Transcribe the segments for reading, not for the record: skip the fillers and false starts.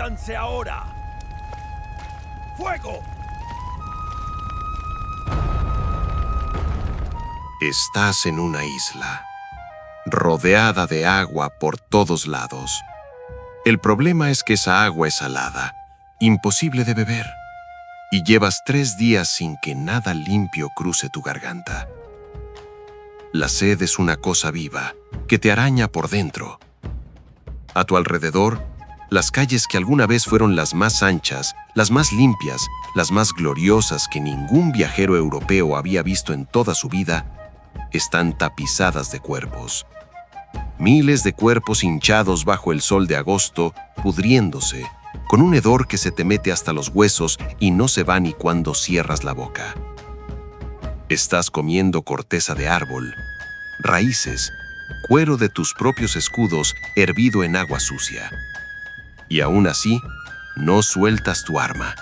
¡Ríndanse ahora! ¡Fuego! Estás en una isla, rodeada de agua por todos lados. El problema es que esa agua es salada, imposible de beber, y llevas 3 días sin que nada limpio cruce tu garganta. La sed es una cosa viva que te araña por dentro. A tu alrededor, las calles que alguna vez fueron las más anchas, las más limpias, las más gloriosas que ningún viajero europeo había visto en toda su vida, están tapizadas de cuerpos. Miles de cuerpos hinchados bajo el sol de agosto, pudriéndose, con un hedor que se te mete hasta los huesos y no se va ni cuando cierras la boca. Estás comiendo corteza de árbol, raíces, cuero de tus propios escudos hervido en agua sucia. Y aún así, no sueltas tu arma,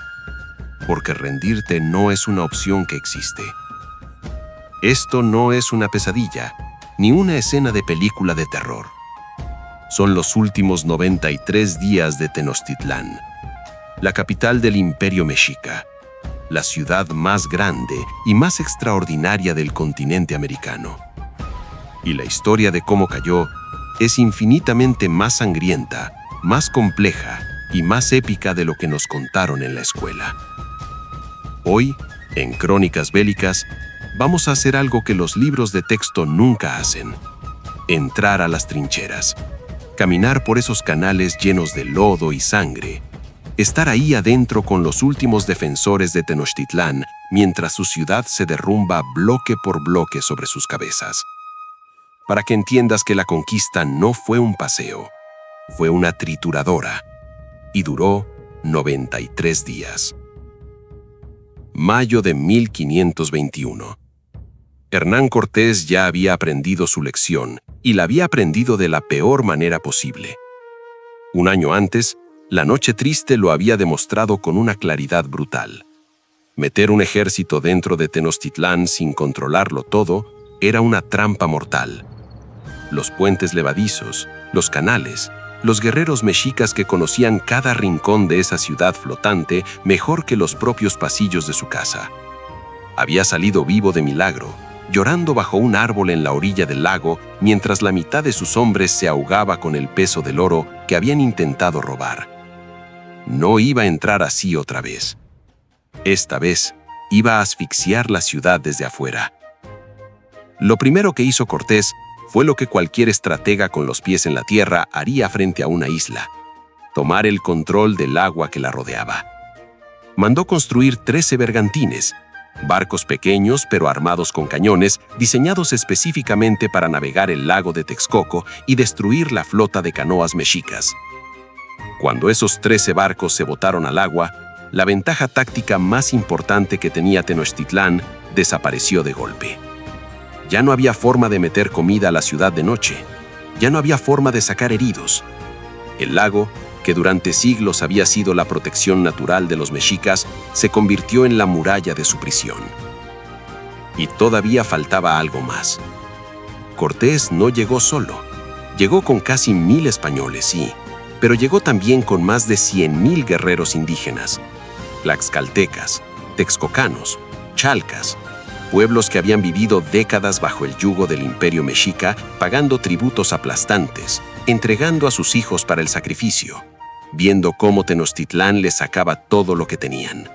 porque rendirte no es una opción que existe. Esto no es una pesadilla, ni una escena de película de terror. Son los últimos 93 días de Tenochtitlán, la capital del Imperio Mexica, la ciudad más grande y más extraordinaria del continente americano. Y la historia de cómo cayó es infinitamente más sangrienta, más compleja y más épica de lo que nos contaron en la escuela. Hoy, en Crónicas Bélicas, vamos a hacer algo que los libros de texto nunca hacen: entrar a las trincheras, caminar por esos canales llenos de lodo y sangre, estar ahí adentro con los últimos defensores de Tenochtitlán mientras su ciudad se derrumba bloque por bloque sobre sus cabezas. Para que entiendas que la conquista no fue un paseo, fue una trituradora, y duró 93 días. Mayo de 1521. Hernán Cortés ya había aprendido su lección, y la había aprendido de la peor manera posible. Un año antes, la Noche Triste lo había demostrado con una claridad brutal. Meter un ejército dentro de Tenochtitlán sin controlarlo todo era una trampa mortal. Los puentes levadizos, los canales, los guerreros mexicas que conocían cada rincón de esa ciudad flotante mejor que los propios pasillos de su casa. Había salido vivo de milagro, llorando bajo un árbol en la orilla del lago, mientras la mitad de sus hombres se ahogaba con el peso del oro que habían intentado robar. No iba a entrar así otra vez. Esta vez iba a asfixiar la ciudad desde afuera. Lo primero que hizo Cortés fue lo que cualquier estratega con los pies en la tierra haría frente a una isla: tomar el control del agua que la rodeaba. Mandó construir 13 bergantines, barcos pequeños pero armados con cañones, diseñados específicamente para navegar el lago de Texcoco y destruir la flota de canoas mexicas. Cuando esos 13 barcos se botaron al agua, la ventaja táctica más importante que tenía Tenochtitlán desapareció de golpe. Ya no había forma de meter comida a la ciudad de noche. Ya no había forma de sacar heridos. El lago, que durante siglos había sido la protección natural de los mexicas, se convirtió en la muralla de su prisión. Y todavía faltaba algo más. Cortés no llegó solo. Llegó con casi 1000 españoles, sí, pero llegó también con más de 100,000 guerreros indígenas, tlaxcaltecas, texcocanos, chalcas, pueblos que habían vivido décadas bajo el yugo del Imperio Mexica, pagando tributos aplastantes, entregando a sus hijos para el sacrificio, viendo cómo Tenochtitlán les sacaba todo lo que tenían.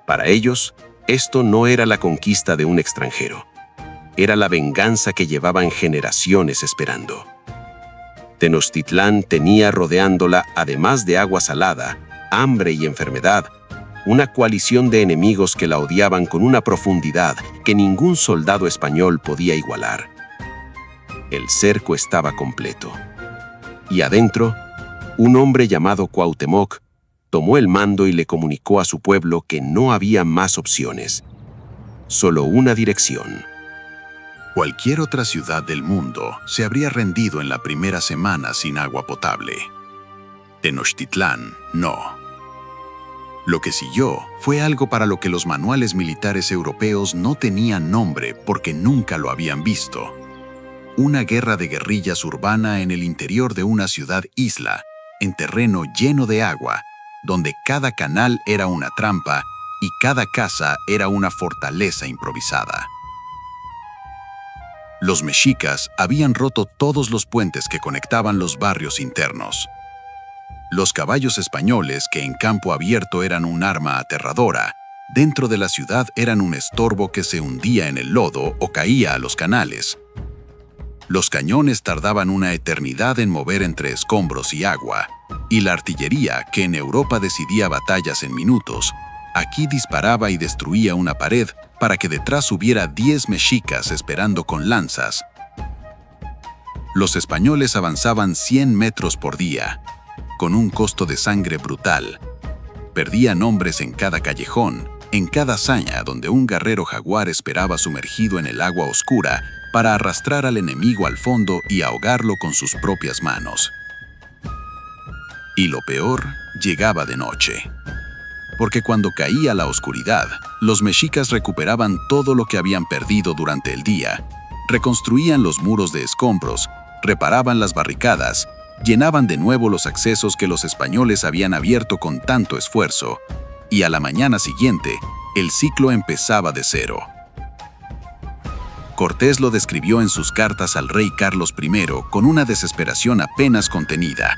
Para ellos, esto no era la conquista de un extranjero, era la venganza que llevaban generaciones esperando. Tenochtitlán tenía rodeándola, además de agua salada, hambre y enfermedad, una coalición de enemigos que la odiaban con una profundidad que ningún soldado español podía igualar. El cerco estaba completo. Y adentro, un hombre llamado Cuauhtémoc tomó el mando y le comunicó a su pueblo que no había más opciones, solo una dirección. Cualquier otra ciudad del mundo se habría rendido en la primera semana sin agua potable. Tenochtitlán, no. Lo que siguió fue algo para lo que los manuales militares europeos no tenían nombre porque nunca lo habían visto. Una guerra de guerrillas urbana en el interior de una ciudad-isla, en terreno lleno de agua, donde cada canal era una trampa y cada casa era una fortaleza improvisada. Los mexicas habían roto todos los puentes que conectaban los barrios internos. Los caballos españoles, que en campo abierto eran un arma aterradora, dentro de la ciudad eran un estorbo que se hundía en el lodo o caía a los canales. Los cañones tardaban una eternidad en mover entre escombros y agua, y la artillería, que en Europa decidía batallas en minutos, aquí disparaba y destruía una pared para que detrás hubiera 10 mexicas esperando con lanzas. Los españoles avanzaban 100 metros por día, con un costo de sangre brutal. Perdían hombres en cada callejón, en cada hazaña donde un guerrero jaguar esperaba sumergido en el agua oscura para arrastrar al enemigo al fondo y ahogarlo con sus propias manos. Y lo peor llegaba de noche, porque cuando caía la oscuridad, los mexicas recuperaban todo lo que habían perdido durante el día, reconstruían los muros de escombros, reparaban las barricadas, llenaban de nuevo los accesos que los españoles habían abierto con tanto esfuerzo, y a la mañana siguiente, el ciclo empezaba de cero. Cortés lo describió en sus cartas al rey Carlos I con una desesperación apenas contenida.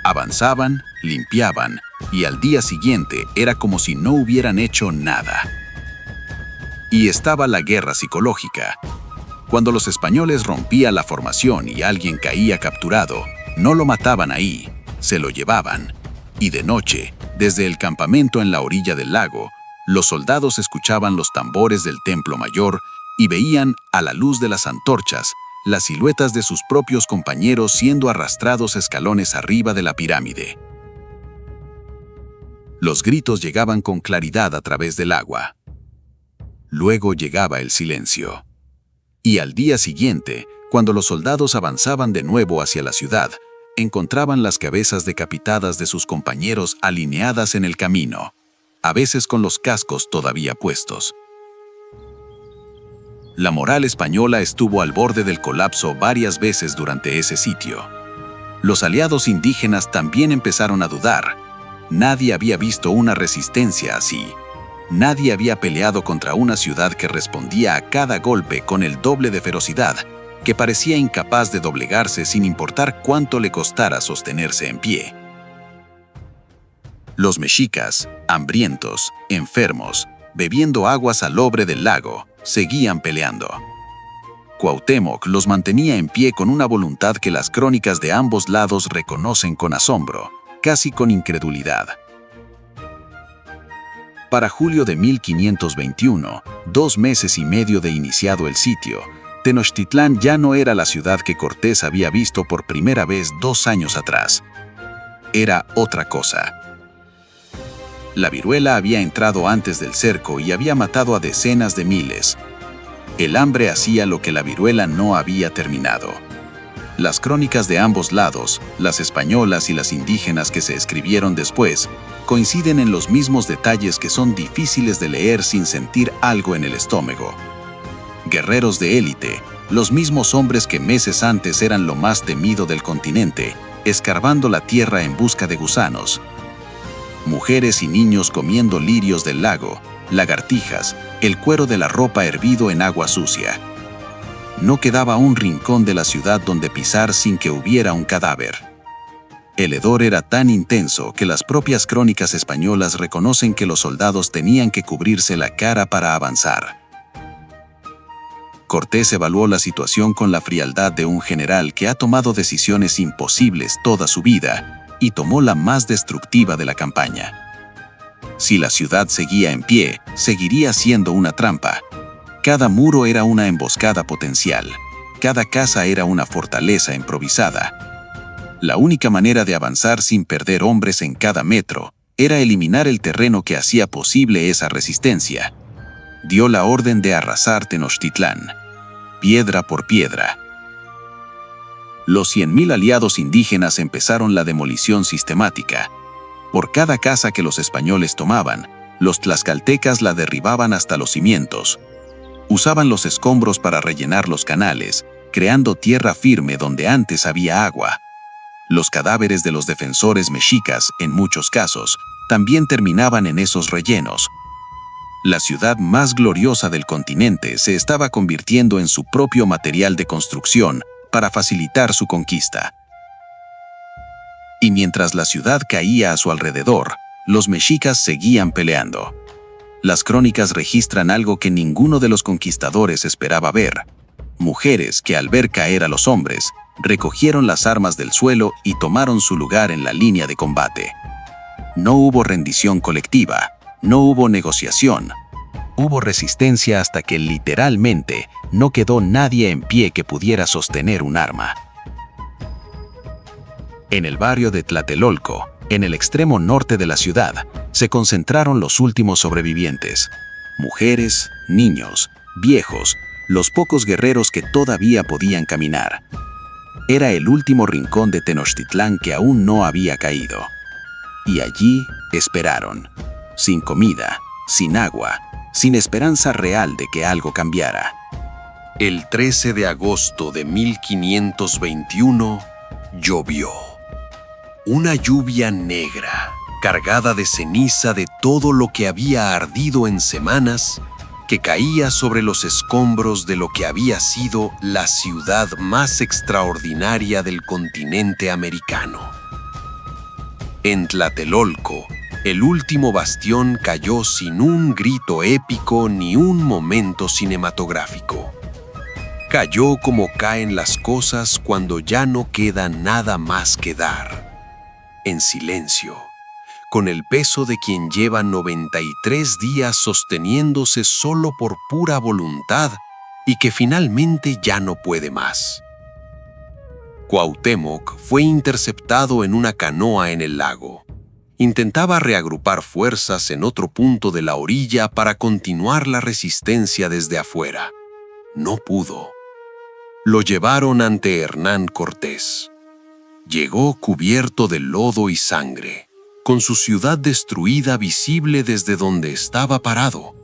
Avanzaban, limpiaban, y al día siguiente era como si no hubieran hecho nada. Y estaba la guerra psicológica. Cuando los españoles rompían la formación y alguien caía capturado, no lo mataban ahí, se lo llevaban. Y de noche, desde el campamento en la orilla del lago, los soldados escuchaban los tambores del templo mayor y veían, a la luz de las antorchas, las siluetas de sus propios compañeros siendo arrastrados escalones arriba de la pirámide. Los gritos llegaban con claridad a través del agua. Luego llegaba el silencio. Y al día siguiente, cuando los soldados avanzaban de nuevo hacia la ciudad, encontraban las cabezas decapitadas de sus compañeros alineadas en el camino, a veces con los cascos todavía puestos. La moral española estuvo al borde del colapso varias veces durante ese sitio. Los aliados indígenas también empezaron a dudar. Nadie había visto una resistencia así. Nadie había peleado contra una ciudad que respondía a cada golpe con el doble de ferocidad, que parecía incapaz de doblegarse sin importar cuánto le costara sostenerse en pie. Los mexicas, hambrientos, enfermos, bebiendo agua salobre del lago, seguían peleando. Cuauhtémoc los mantenía en pie con una voluntad que las crónicas de ambos lados reconocen con asombro, casi con incredulidad. Para julio de 1521, 2 meses y medio de iniciado el sitio, Tenochtitlán ya no era la ciudad que Cortés había visto por primera vez 2 años atrás. Era otra cosa. La viruela había entrado antes del cerco y había matado a decenas de miles. El hambre hacía lo que la viruela no había terminado. Las crónicas de ambos lados, las españolas y las indígenas que se escribieron después, coinciden en los mismos detalles que son difíciles de leer sin sentir algo en el estómago. Guerreros de élite, los mismos hombres que meses antes eran lo más temido del continente, escarbando la tierra en busca de gusanos. Mujeres y niños comiendo lirios del lago, lagartijas, el cuero de la ropa hervido en agua sucia. No quedaba un rincón de la ciudad donde pisar sin que hubiera un cadáver. El hedor era tan intenso que las propias crónicas españolas reconocen que los soldados tenían que cubrirse la cara para avanzar. Cortés evaluó la situación con la frialdad de un general que ha tomado decisiones imposibles toda su vida y tomó la más destructiva de la campaña. Si la ciudad seguía en pie, seguiría siendo una trampa. Cada muro era una emboscada potencial. Cada casa era una fortaleza improvisada. La única manera de avanzar sin perder hombres en cada metro era eliminar el terreno que hacía posible esa resistencia. Dio la orden de arrasar Tenochtitlán, piedra por piedra. Los 100,000 aliados indígenas empezaron la demolición sistemática. Por cada casa que los españoles tomaban, los tlaxcaltecas la derribaban hasta los cimientos. Usaban los escombros para rellenar los canales, creando tierra firme donde antes había agua. Los cadáveres de los defensores mexicas, en muchos casos, también terminaban en esos rellenos. La ciudad más gloriosa del continente se estaba convirtiendo en su propio material de construcción para facilitar su conquista. Y mientras la ciudad caía a su alrededor, los mexicas seguían peleando. Las crónicas registran algo que ninguno de los conquistadores esperaba ver. Mujeres que al ver caer a los hombres, recogieron las armas del suelo y tomaron su lugar en la línea de combate. No hubo rendición colectiva, no hubo negociación. Hubo resistencia hasta que literalmente no quedó nadie en pie que pudiera sostener un arma. En el barrio de Tlatelolco, en el extremo norte de la ciudad, se concentraron los últimos sobrevivientes. Mujeres, niños, viejos, los pocos guerreros que todavía podían caminar. Era el último rincón de Tenochtitlán que aún no había caído. Y allí esperaron, sin comida, sin agua, sin esperanza real de que algo cambiara. El 13 de agosto de 1521 llovió. Una lluvia negra, cargada de ceniza de todo lo que había ardido en semanas, que caía sobre los escombros de lo que había sido la ciudad más extraordinaria del continente americano. En Tlatelolco, el último bastión cayó sin un grito épico ni un momento cinematográfico. Cayó como caen las cosas cuando ya no queda nada más que dar. En silencio, con el peso de quien lleva 93 días sosteniéndose solo por pura voluntad y que finalmente ya no puede más. Cuauhtémoc fue interceptado en una canoa en el lago. Intentaba reagrupar fuerzas en otro punto de la orilla para continuar la resistencia desde afuera. No pudo. Lo llevaron ante Hernán Cortés. Llegó cubierto de lodo y sangre, con su ciudad destruida visible desde donde estaba parado,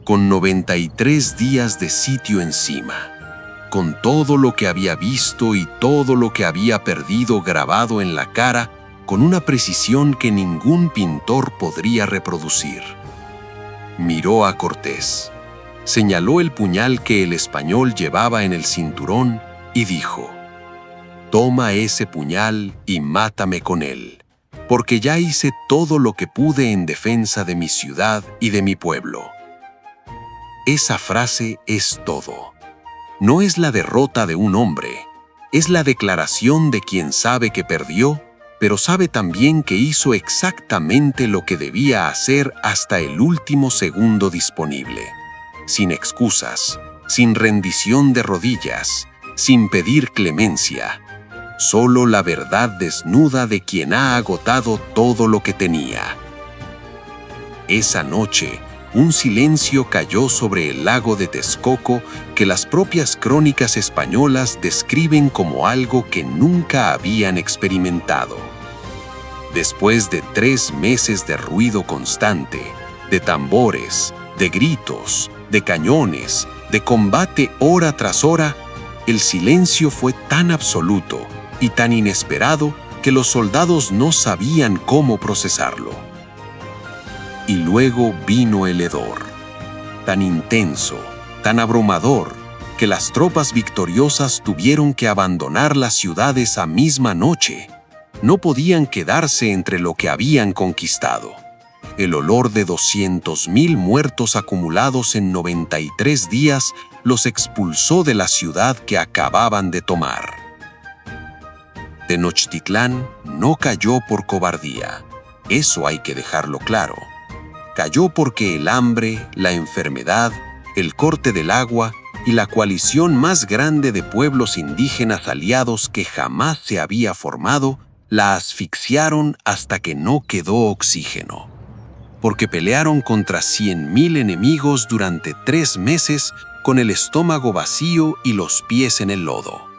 con 93 días de sitio encima, con todo lo que había visto y todo lo que había perdido grabado en la cara con una precisión que ningún pintor podría reproducir. Miró a Cortés, señaló el puñal que el español llevaba en el cinturón y dijo: «Toma ese puñal y mátame con él, porque ya hice todo lo que pude en defensa de mi ciudad y de mi pueblo». Esa frase es todo. No es la derrota de un hombre, es la declaración de quien sabe que perdió, pero sabe también que hizo exactamente lo que debía hacer hasta el último segundo disponible, sin excusas, sin rendición de rodillas, sin pedir clemencia. Solo la verdad desnuda de quien ha agotado todo lo que tenía. Esa noche, un silencio cayó sobre el lago de Texcoco que las propias crónicas españolas describen como algo que nunca habían experimentado. Después de 3 meses de ruido constante, de tambores, de gritos, de cañones, de combate hora tras hora, el silencio fue tan absoluto y tan inesperado que los soldados no sabían cómo procesarlo. Y luego vino el hedor, tan intenso, tan abrumador, que las tropas victoriosas tuvieron que abandonar las ciudades esa misma noche. No podían quedarse entre lo que habían conquistado. El olor de 200,000 muertos acumulados en 93 días los expulsó de la ciudad que acababan de tomar. Tenochtitlán no cayó por cobardía, eso hay que dejarlo claro. Cayó porque el hambre, la enfermedad, el corte del agua y la coalición más grande de pueblos indígenas aliados que jamás se había formado, la asfixiaron hasta que no quedó oxígeno. Porque pelearon contra 100,000 enemigos durante 3 meses con el estómago vacío y los pies en el lodo.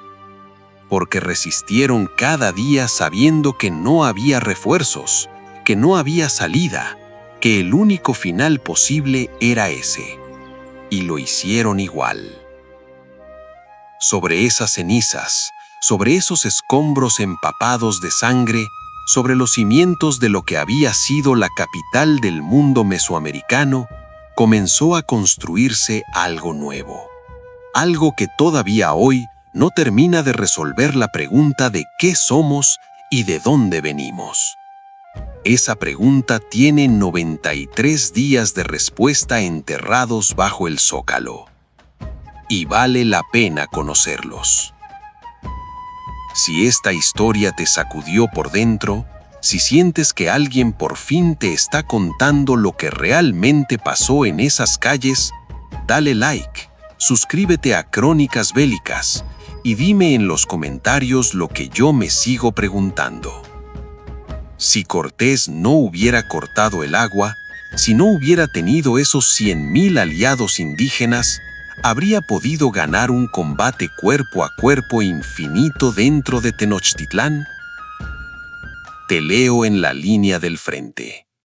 Porque resistieron cada día sabiendo que no había refuerzos, que no había salida, que el único final posible era ese. Y lo hicieron igual. Sobre esas cenizas, sobre esos escombros empapados de sangre, sobre los cimientos de lo que había sido la capital del mundo mesoamericano, comenzó a construirse algo nuevo. Algo que todavía hoy no termina de resolver la pregunta de qué somos y de dónde venimos. Esa pregunta tiene 93 días de respuesta enterrados bajo el zócalo. Y vale la pena conocerlos. Si esta historia te sacudió por dentro, si sientes que alguien por fin te está contando lo que realmente pasó en esas calles, dale like, suscríbete a Crónicas Bélicas y dime en los comentarios lo que yo me sigo preguntando. Si Cortés no hubiera cortado el agua, si no hubiera tenido esos 100,000 aliados indígenas, ¿habría podido ganar un combate cuerpo a cuerpo infinito dentro de Tenochtitlán? Te leo en la línea del frente.